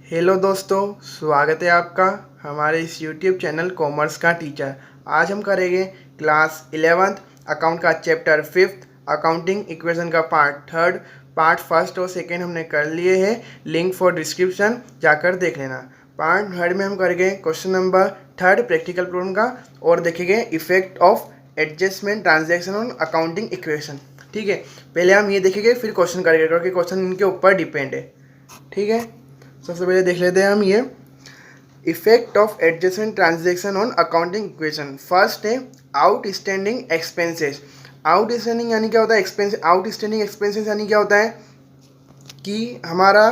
Hello दोस्तों, स्वागत है आपका हमारे इस यूट्यूब चैनल कॉमर्स का टीचर। आज हम करेंगे क्लास 11th अकाउंट का चैप्टर 5th अकाउंटिंग इक्वेशन का पार्ट 3rd। पार्ट फर्स्ट और सेकेंड हमने कर लिए हैं, लिंक फॉर डिस्क्रिप्शन जाकर देख लेना। पार्ट 3rd में हम करेंगे question number 3rd practical problem का और देखेंगे effect of adjustment transaction on accounting equation. ठीक है, पहले हम ये देखेंगे फिर क्वेश्चन करेंगे क्योंकि क्वेश्चन इनके ऊपर डिपेंड है। ठीक है, सबसे पहले देख लेते हैं हम ये effect of adjustment transaction on accounting equation. First है आउटस्टैंडिंग एक्सपेंसेस। आउटस्टैंडिंग यानी क्या होता है? एक्सपेंस आउटस्टैंडिंग एक्सपेंसेस यानी क्या होता है कि हमारा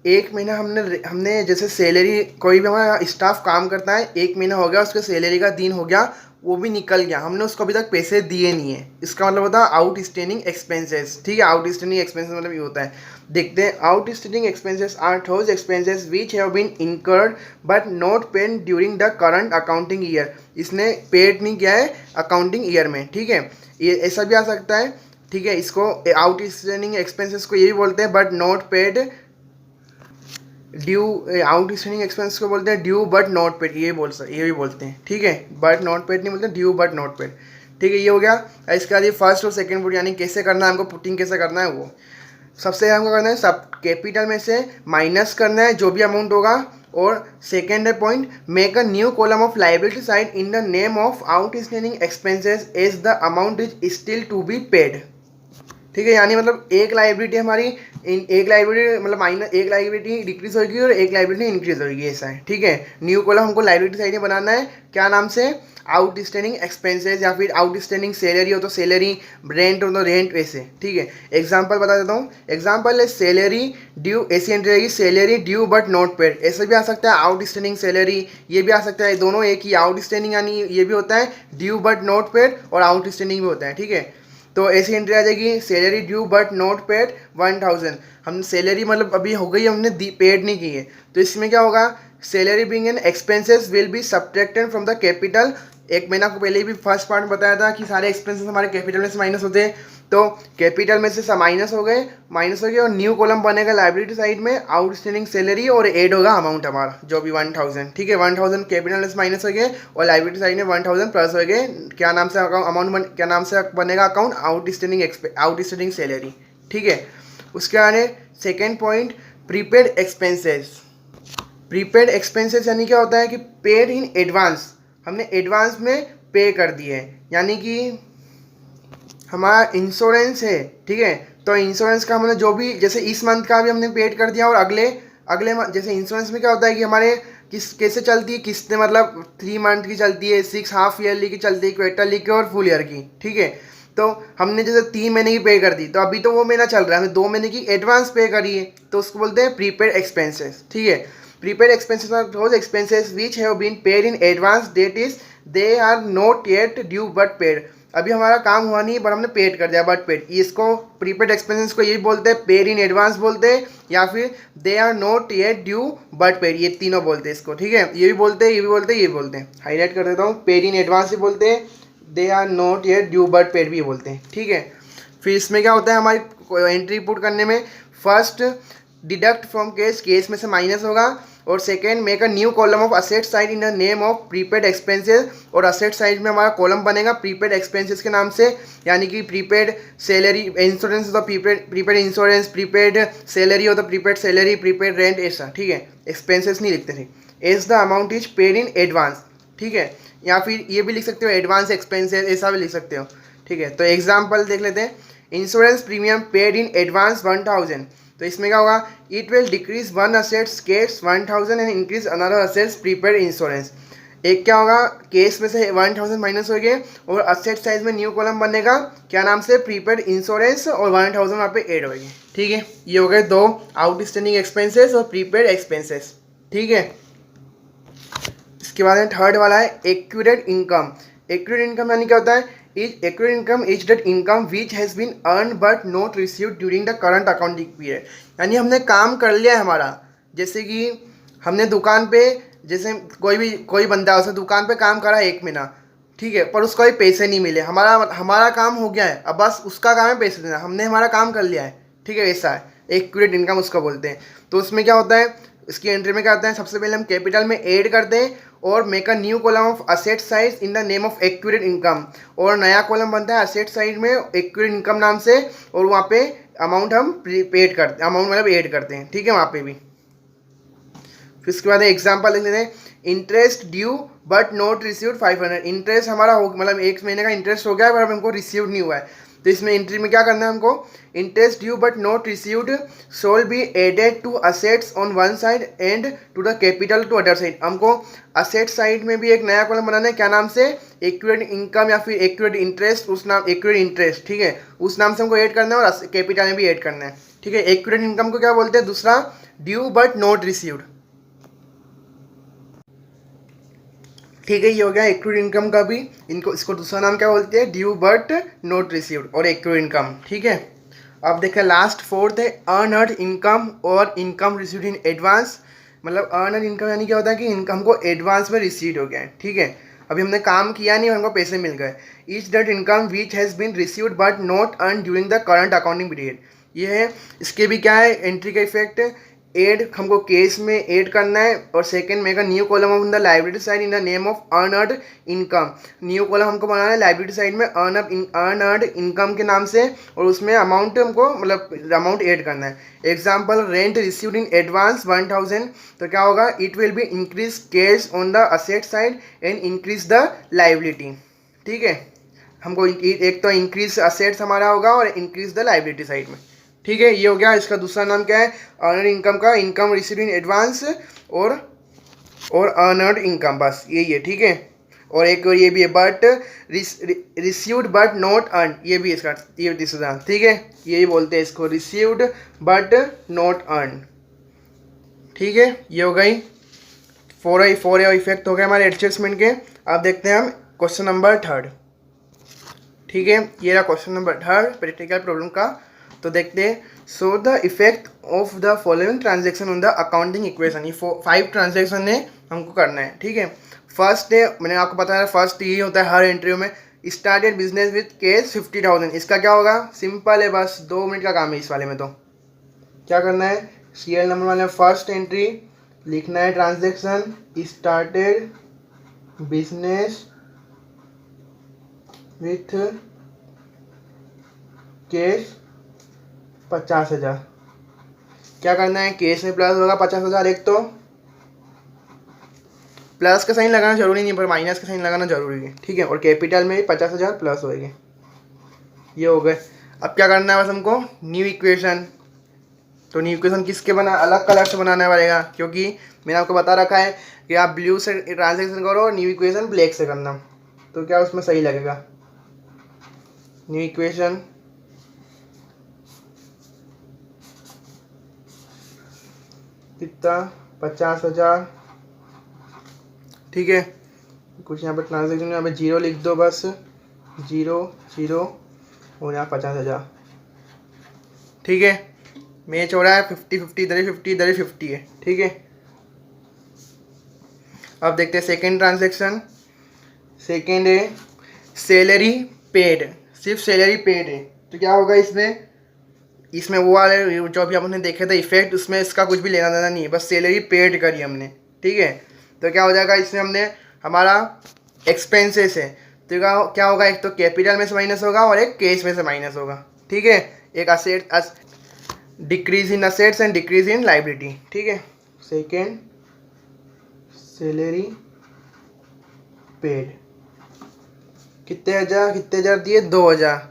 एक महीना हमने जैसे सैलरी, कोई भी हमारा स्टाफ काम करता है, एक महीना हो गया, उसके सैलरी का दिन हो गया, वो भी निकल गया, हमने उसको अभी तक पैसे दिए नहीं है, इसका मतलब होता है आउटस्टैंडिंग एक्सपेंसेस। ठीक है, आउटस्टैंडिंग एक्सपेंसेस मतलब ये होता है। देखते हैं, outstanding expenses are those expenses which have been incurred but not paid during the current accounting year. इसने पेड नहीं किया है अकाउंटिंग ईयर में। ठीक है, ये ऐसा भी आ सकता है। ठीक है, इसको आउटस्टैंडिंग एक्सपेंसेस को ये भी बोलते हैं but not paid due. Outstanding expense को बोलते हैं ड्यू बट नॉट पेड, ये भी बोलते हैं। ठीक है, बट नॉट पेड नहीं बोलते, ड्यू बट नॉट पेड। ठीक है, ये हो गया। इसके बाद ये फर्स्ट और सेकंड पुट यानी कैसे करना है, हमको पुटिंग कैसे करना है वो सबसे हमको करना है, सब कैपिटल में से माइनस करना है जो भी अमाउंट होगा। और second point, make a new column of liability side in the name of outstanding expenses as the amount is still to be paid. ठीक है, यानी मतलब एक लाइबिलिटी हमारी एक लाइबिलिटी मतलब माइनस एक लाइबिलिटी डिक्रीज होगी और एक लाइबिलिटी इंक्रीज होगी, ऐसा है। ठीक है, न्यू कॉलम हमको लाइबिलिटी साइड में बनाना है, क्या नाम से? आउटस्टैंडिंग एक्सपेंसेस, या फिर आउटस्टैंडिंग सैलरी हो तो सैलरी, रेंट हो तो रेंट, वैसे। ठीक है, एग्जांपल बता देता हूँ। एग्जांपल है सैलरी ड्यू, ऐसी एंट्री रहेगी salary due but not paid. ऐसे भी आ सकता है आउटस्टैंडिंग सैलरी, ये भी आ सकता है, दोनों एक ही। आउटस्टैंडिंग यानी ये भी होता है ड्यू बट नॉट पेड और आउटस्टैंडिंग भी होता है। ठीक है, तो ऐसी एंट्री आ जाएगी salary due but not paid 1000। हम सैलरी मतलब अभी हो गई, हमने पेड नहीं की है, तो इसमें क्या होगा? Salary being an expenses will be subtracted from the capital. एक महीना को पहले ही भी फर्स्ट पार्ट बताया था कि सारे एक्सपेंसेस हमारे कैपिटल में से माइनस होते हैं, तो कैपिटल में से सब माइनस हो गए और न्यू कॉलम बनेगा लाइबिलिटी साइड में आउटस्टैंडिंग सैलरी और ऐड होगा अमाउंट हमारा जो भी 1000। ठीक है, 1000 कैपिटल में से माइनस हो गए और लाइबिलिटी साइड में 1000 प्लस हो गए। क्या नाम से अमाउंट क्या नाम से बनेगा अकाउंट? Outstanding salary. ठीक है, उसके आगे second point, prepaid expenses. Prepaid expenses यानी क्या होता है कि पेड इन एडवांस, हमने एडवांस में पे कर दिए, यानी कि हमारा इंश्योरेंस है। ठीक है, तो इंश्योरेंस का हमने जो भी, जैसे इस मंथ का भी हमने पेड कर दिया और अगले अगले जैसे इंश्योरेंस में क्या होता है कि हमारे कैसे चलती है किस्तें, मतलब 3 मंथ की चलती है, 6 हाफ ईयरली की चलती है, क्वार्टरली की और फुल ईयर की। ठीक है, तो हमने जैसे 3 महीने की पे कर दी, तो अभी तो वो महीना चल रहा है, हमने 2 महीने की एडवांस पे करी है, तो उसको बोलते हैं प्रीपेड एक्सपेंसेस। ठीक है, prepaid expenses are those expenses which have been paid in advance, that is they are not yet due but paid. अभी हमारा काम हुआ नहीं पर हमने पेड कर दिया बट पेड, इसको प्रीपेड एक्सपेंसेस को ये बोलते हैं पेड इन एडवांस बोलते हैं, या फिर they are not yet due but paid, ये तीनों बोलते हैं इसको। ठीक है, ये भी बोलते हैं, ये भी बोलते हैं, ये भी बोलते हैं। हाईलाइट कर देता हूँ, पेड इन एडवांस भी बोलते हैं, they are not yet due but paid भी बोलते हैं। ठीक है, फिर इसमें क्या होता है हमारी एंट्री पुट करने में, फर्स्ट डिडक्ट फ्रॉम केस में से माइनस होगा, और second make a new column of asset side in the name of prepaid expenses, और असेट साइड में हमारा कॉलम बनेगा प्रीपेड एक्सपेंसेस के नाम से, यानी कि प्रीपेड सैलरी, इंश्योरेंस हो तो प्रीपेड इंश्योरेंस, प्रीपेड सैलरी हो तो प्रीपेड सैलरी, प्रीपेड रेंट, ऐसा। ठीक है, एक्सपेंसेस नहीं लिखते थे, as the amount is paid in advance. ठीक है, या फिर ये भी लिख सकते हो एडवांस एक्सपेंसेस, ऐसा भी लिख सकते हो। ठीक है, तो एग्जाम्पल देख लेते हैं। Insurance premium paid in advance 1000, तो इसमें क्या होगा? It will decrease one assets case 1000 and increase another assets prepaid insurance. एक क्या होगा? केस में से 1000 माइनस हो गए और असेट साइज में न्यू कॉलम बनेगा, क्या नाम से? प्रीपेड इंश्योरेंस, और 1000 वहाँ पे ऐड होगी। ठीक है, ये हो गए दो, आउटस्टैंडिंग एक्सपेंसेस और प्रीपेड एक्सपेंसेस। ठीक है, इसके बाद थर्ड वाला है एक्यूरेट इनकम। एक्यूरेट इनकम यानी क्या होता है? Accurate income is that income which has been earn but not received during the current accounting period. यानी हमने काम कर लिया है हमारा, जैसे कि हमने दुकान पे, जैसे कोई बंदा उसे दुकान पे काम करा 1 महीना, ठीक है, पर उसको भी पैसे नहीं मिले, हमारा काम हो गया है, अब बस उसका काम है पैसे देना, हमने हमारा काम कर लिया है। ठीक है, ऐसा है एक्यूरेट इनकम उसको बोलते हैं। तो उसमें क्या होता है? इसकी एंट्री में क्या आता है, सबसे पहले हम कैपिटल में ऐड करते हैं और make a new column of asset side in the name of accurate income, और नया कॉलम बनता है असेट साइड में एक्यूरेट इनकम नाम से, और वहाँ पे अमाउंट हम पेड करते हैं, अमाउंट मतलब ऐड करते हैं, ठीक है, वहाँ पे भी। फिर इसके बाद एग्जाम्पल लिख लेते हैं, interest due but not received 500, interest हमारा हो मतलब 1 महीने का इंटरेस्ट हो गया है पर हमको रिसीव नहीं हुआ है, तो इसमें एंट्री में क्या करना है हमको, interest due but not received shall be added to assets on one side and to the capital to other side, हमको असेट साइड में भी एक नया कॉलम बनाना है, क्या नाम से, एक्यूरेट इनकम या फिर एक्यूरेट इंटरेस्ट, उस नाम एक्यूरेट इंटरेस्ट, ठीक है, उस नाम से हमको ऐड करना है और कैपिटल में भी ऐड करना है, ठीक है। एक्यूरेट इनकम को क्या बोलते हैं, दूसरा ड्यू बट नॉट रिसीव्ड, ठीक है, ये हो गया एक्यूरेट इनकम का भी, इनको इसको दूसरा नाम क्या बोलते हैं, ड्यू बट नॉट रिसीव्ड और एक्यूरेट इनकम, ठीक है। अब देखें लास्ट फोर्थ है अनअर्न्ड इनकम और इनकम रिसीव्ड इन एडवांस, मतलब अनअर्न्ड इनकम यानी क्या होता है कि इनकम को एडवांस में रिसीव हो गया है, ठीक है, अभी हमने काम किया नहीं और हमको पैसे मिल गए। Each that income which has been received but not earn during the current accounting period, ये है, इसके भी क्या है एंट्री का इफेक्ट, ऐड हमको केस में ऐड करना है, और second make a new column of the liability side in the name of unearned income, new column हमको बनाना है लाइबिलिटी साइड में अनअर्न्ड इनकम के नाम से, और उसमें अमाउंट हमको मतलब अमाउंट ऐड करना है। Example rent received in advance 1000, तो क्या होगा, it will be increase cash on the asset side and increase the liability, ठीक है, हमको एक तो इंक्रीज असेट्स हमारा होगा और इंक्रीज द लाइबिलिटी साइड में, ठीक है, ये हो गया। इसका दूसरा नाम क्या है, अर्नड इनकम का, इनकम रिसीव्ड इन एडवांस और अर्नड इनकम, बस यही है, ठीक है। और एक ये भी है but received but not earn, ये भी इसका ये तीसरा, ठीक है, यही बोलते हैं इसको रिसीव्ड बट नॉट अर्न, ठीक है, ये हो गई फोर इफेक्ट हो गए हमारे एडजस्टमेंट के। अब देखते हैं हम क्वेश्चन नंबर 3, ठीक है, ये रहा क्वेश्चन नंबर 3 प्रैक्टिकल प्रॉब्लम का। तो देखते हैं, so the effect of the following transaction on the accounting equation, ये 5 ट्रांजेक्शन है हमको करना है, ठीक है। फर्स्ट है, मैंने आपको बताया फर्स्ट ये होता है हर इंटरव्यू में, स्टार्टेड बिजनेस विथ कैश 50,000, इसका क्या होगा, सिंपल है, बस 2 मिनट का काम है इस वाले में। तो क्या करना है, सीरियल नंबर वाले फर्स्ट एंट्री लिखना है, transaction started business with cash 50,000, क्या करना है, केस में प्लस होगा 50,000, एक तो प्लस का साइन लगाना जरूरी नहीं पर माइनस का साइन लगाना जरूरी है, ठीक है, और कैपिटल में भी 50,000 प्लस होएंगे, ये हो गए। अब क्या करना है बस हमको न्यू इक्वेशन, तो न्यू इक्वेशन किसके बना, अलग कलर से बनाना पड़ेगा, क्योंकि मैंने आपको बता रखा है कि आप ब्लू से ट्रांजेक्शन करो और न्यू इक्वेशन ब्लैक से करना, तो क्या उसमें सही लगेगा। न्यू इक्वेशन कितना, 50,000, ठीक है, कुछ यहाँ पे ट्रांजेक्शन यहाँ पे 0 लिख दो, बस 0 0 और यहाँ 50,000, ठीक है, मैच हो रहा है 50-50, इधर 50 इधर 50 है, ठीक है। अब देखते हैं सेकेंड ट्रांजेक्शन, सेकेंड है सैलरी पेड, सिर्फ सैलरी पेड है, तो क्या होगा इसमें वो वाले जो अभी आपने देखे थे इफेक्ट, उसमें इसका कुछ भी लेना देना नहीं है, बस सैलरी पेड करी हमने, ठीक है। तो क्या हो जाएगा, इसमें हमने हमारा एक्सपेंसेस है, तो क्या होगा, एक तो कैपिटल में से माइनस होगा और एक कैश में से माइनस होगा, ठीक है, एक asset decrease in assets and decrease in liability, ठीक है। सेकेंड सैलरी पेड कितने हजार दिए, 2,000,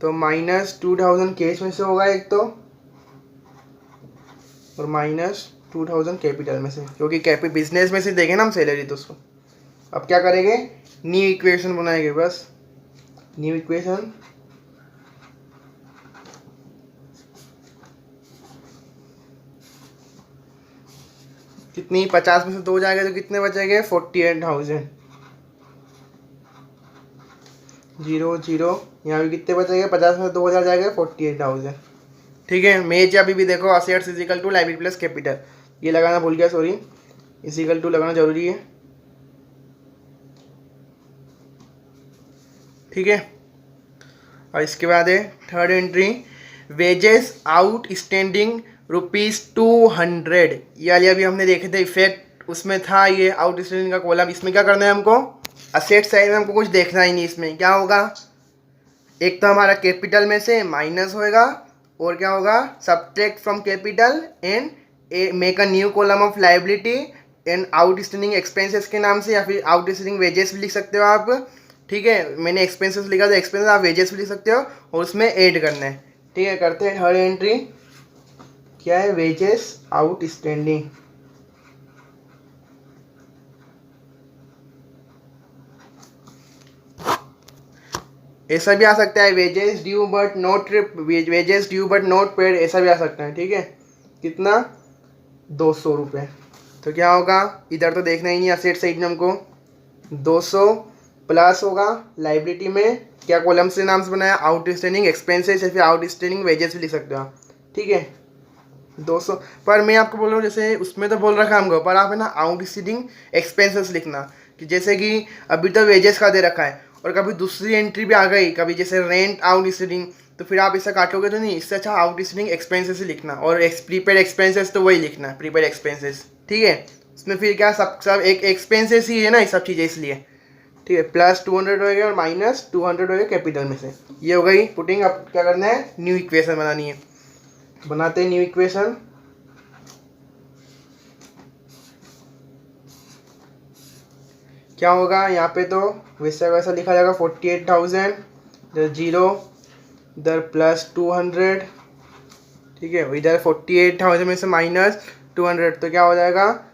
तो माइनस 2,000 कैश में से होगा एक तो, और माइनस 2,000 कैपिटल में से, क्योंकि बिजनेस में से देखें ना हम सैलरी, तो उसको अब क्या करेंगे, न्यू इक्वेशन बनाएंगे, बस न्यू इक्वेशन कितनी, 50 में से 2 जाएंगे तो कितने बचेंगे, 48,000, 0 0, यहाँ भी कितने बचेंगे, 50 में से 2,000 जाएंगे 48,000, ठीक है। मेज अभी भी देखो assets is equal to liability plus capital, ये लगाना भूल गया, सॉरी, इजिकल टू लगाना जरूरी है, ठीक है। और इसके बाद है third entry, wages out standing ₹200। ये वाली अभी हमने देखे थे इफेक्ट, उसमें था ये आउटस्टैंडिंग का कॉलम। इसमें क्या करना है हमको, असेट साइड में हमको कुछ देखना ही नहीं। इसमें क्या होगा, एक तो हमारा कैपिटल में से माइनस होएगा, और क्या होगा, subtract from capital and make a new column of liability and outstanding expenses के नाम से, या फिर आउटस्टैंडिंग वेजेस भी लिख सकते हो आप। ठीक है, मैंने एक्सपेंसेस लिखा था, एक्सपेंसेस आप वेजेस भी लिख सकते हो, और उसमें ऐड करना है। ठीक है, करते हैं हर एंट्री। क्या है, वेजेस आउटस्टैंडिंग। ऐसा भी आ सकता है wages due but not wages due but not paid, ऐसा भी आ सकता है। ठीक है, कितना, 200 रुपये। तो क्या होगा, इधर तो देखना ही नहीं, असेट साइड में हमको 200 प्लस होगा लाइबिलिटी में क्या कॉलम से नाम से बनाया, आउटस्टैंडिंग एक्सपेंसेस या फिर आउटस्टैंडिंग वेजेस भी लिख सकते हो आप। ठीक है, 200। पर मैं आपको बोल रहा हूँ, जैसे उसमें तो बोल रखा है हमको, पर आप है ना आउटस्टैंडिंग एक्सपेंसेस लिखना, कि जैसे कि अभी तो वेजेस का दे रखा है, और कभी दूसरी एंट्री भी आ गई, कभी जैसे रेंट आउटस्टैंडिंग, तो फिर आप इससे काटोगे तो नहीं, इससे अच्छा आउटस्टैंडिंग एक्सपेंसेस ही लिखना, और प्रीपेड एक्सपेंसेस तो वही लिखना, प्रीपेड एक्सपेंसेस। ठीक है, उसमें फिर क्या, सब एक एक्सपेंसेस ही है ना, ये सब चीज़ें, इसलिए। ठीक है, प्लस 200 हो गया और माइनस 200 हो गया कैपिटल में से। ये हो गई पुटिंग। अब क्या करना है, न्यू इक्वेशन बनानी है। बनाते हैं न्यू इक्वेशन। क्या होगा यहाँ पे, तो वैसा वैसा लिखा जाएगा 48,000, इधर 0, इधर प्लस 200। ठीक है, इधर 48,000 में से माइनस 200, तो क्या हो जाएगा,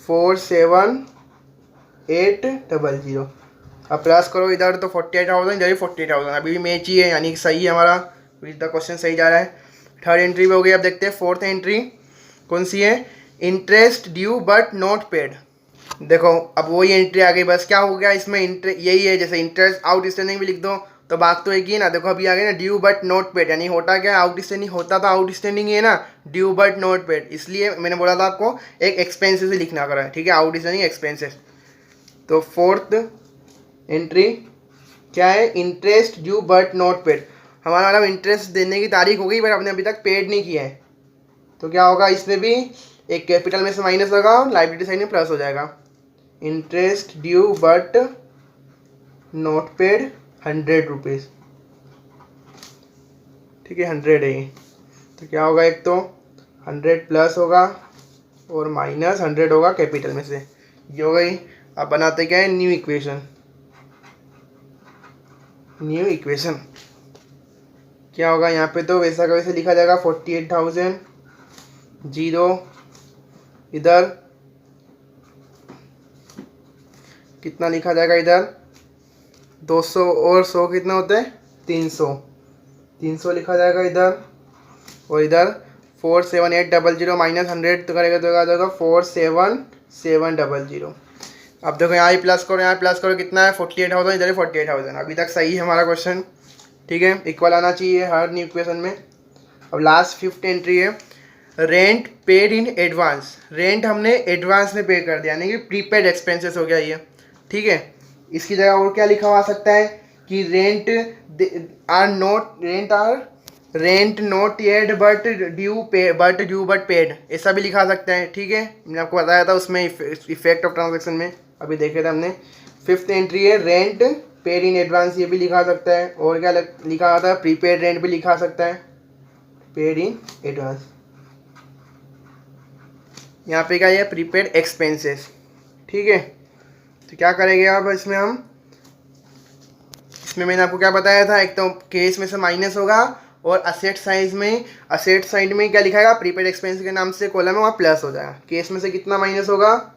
47,800। अब प्लस करो इधर, तो 48,000, इधर भी 48,000, अभी भी मैच ही है, यानी कि सही है हमारा, द क्वेश्चन सही जा रहा है। थर्ड एंट्री भी हो गई। अब देखते हैं फोर्थ एंट्री कौन सी है, interest due but not paid. देखो अब वही एंट्री आ गई, बस क्या हो गया इसमें, यही है, जैसे इंटरेस्ट आउटस्टैंडिंग भी लिख दो तो बात तो एक ही है ना। देखो अभी आ गई ना, ड्यू बट नॉट पेड, यानी होता क्या है, आउटस्टैंडिंग होता तो आउटस्टैंडिंग ही है ना, ड्यू बट नॉट पेड, इसलिए मैंने बोला था आपको एक एक्सपेंसेस ही लिखना करा है। ठीक है, आउटस्टैंडिंग एक्सपेंसेस। तो फोर्थ एंट्री क्या है, interest due but not paid. हमारा मतलब इंटरेस्ट देने की तारीख हो गई, पर हमने अभी तक पेड नहीं किया है, तो क्या होगा, इसमें भी एक कैपिटल में से माइनस होगा और लाइबिलिटी साइड में प्लस हो जाएगा। Interest due but not paid 100 rupees. ठीक है, 100 है ये, तो क्या होगा, एक तो 100 प्लस होगा और माइनस 100 होगा कैपिटल में से। ये हो गई। अब बनाते क्या है, न्यू इक्वेशन। न्यू इक्वेशन क्या होगा, यहाँ पे तो वैसा का वैसे लिखा जाएगा 48,000, 0, इधर कितना लिखा जाएगा, इधर 200 और 100 कितना होता है, 300 लिखा जाएगा इधर, और इधर 47,800 माइनस 100 तो करेगा, तो आ जाएगा 47,700। अब देखो यहाँ ही प्लस करो, यहाँ प्लस करो, कितना है 48,000, इधर 48,000। अभी तक सही है हमारा क्वेश्चन। ठीक है, इक्वल आना चाहिए हर न्यू इक्वेशन में। अब लास्ट फिफ्थ एंट्री है, rent paid in advance. Rent हमने एडवांस में पे कर दिया, यानी कि प्रीपेड एक्सपेंसेस हो गया ये। ठीक है, इसकी जगह और क्या लिखा हुआ सकता है कि rent not yet but due but paid, ऐसा भी लिखा सकता है। ठीक है, मैंने आपको बताया था उसमें इफेक्ट ऑफ ट्रांजैक्शन में, अभी देखे थे हमने। फिफ्थ एंट्री है रेंट पेड इन एडवांस, ये भी लिखा सकता है। और क्या लिखा होता है, प्रीपेड रेंट भी लिखा सकता है, पेड इन एडवांस। यहाँ पे क्या है, प्रीपेड एक्सपेंसेस। ठीक है, तो क्या करेंगे अब इसमें इसमें मैंने आपको क्या बताया था, एक तो केस में से माइनस होगा, और असेट साइड में क्या लिखाएगा, प्रीपेड एक्सपेंस के नाम से कॉलम है, वहाँ प्लस हो जाएगा। केस में से कितना माइनस होगा,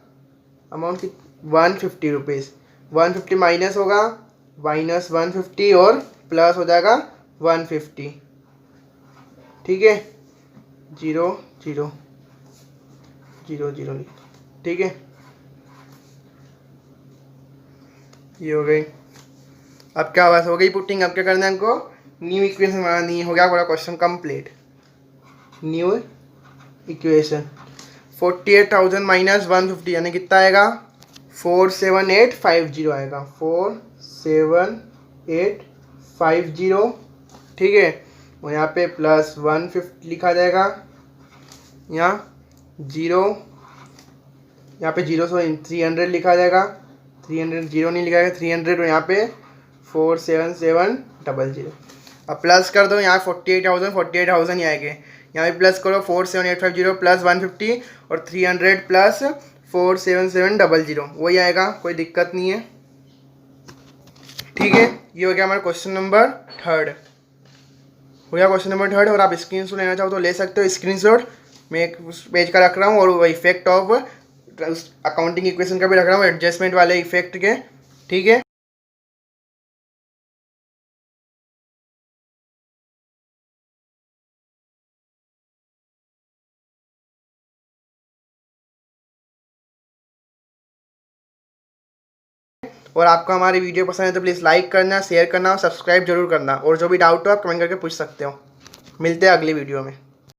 अमाउंट की 150 रुपीज़, 150 माइनस होगा, माइनस 150 और प्लस हो जाएगा 150। ठीक है, 0 0 0 0। ठीक है, ये हो गई। अब क्या बस हो गई पुटिंग। अब क्या करना है हमको, न्यू इक्वेशन बनानी है। हो गया पूरा question complete. New equation 48,000 minus 150 यानी कितना आएगा, 47850 आएगा, 47850। ठीक है, और यहाँ पे प्लस 150 लिखा जाएगा, यहाँ जीरो, यहाँ पे जीरो सो 300 लिखा जाएगा, 300 जीरो नहीं लिखा जाएगा, 300 और यहाँ पे 47700। अब प्लस कर दो, यहाँ 48,000 ही आएंगे, यहाँ भी प्लस करो 47850 प्लस 150 और 300 प्लस 47700, वही आएगा, कोई दिक्कत नहीं है। ठीक है, ये हो गया हमारा क्वेश्चन नंबर 3 हो गया, क्वेश्चन नंबर 3। और आप स्क्रीनशॉट लेना चाहो तो ले सकते हो स्क्रीनशॉट, मैं एक पेज का रख रहा हूँ और वो इफेक्ट ऑफ अकाउंटिंग इक्वेशन का भी रख रहा हूँ, एडजस्टमेंट वाले इफेक्ट के। ठीक है, और आपको हमारी वीडियो पसंद है तो प्लीज़ लाइक करना, शेयर करना और सब्सक्राइब जरूर करना, और जो भी डाउट हो आप कमेंट करके पूछ सकते हो। मिलते हैं अगली वीडियो में।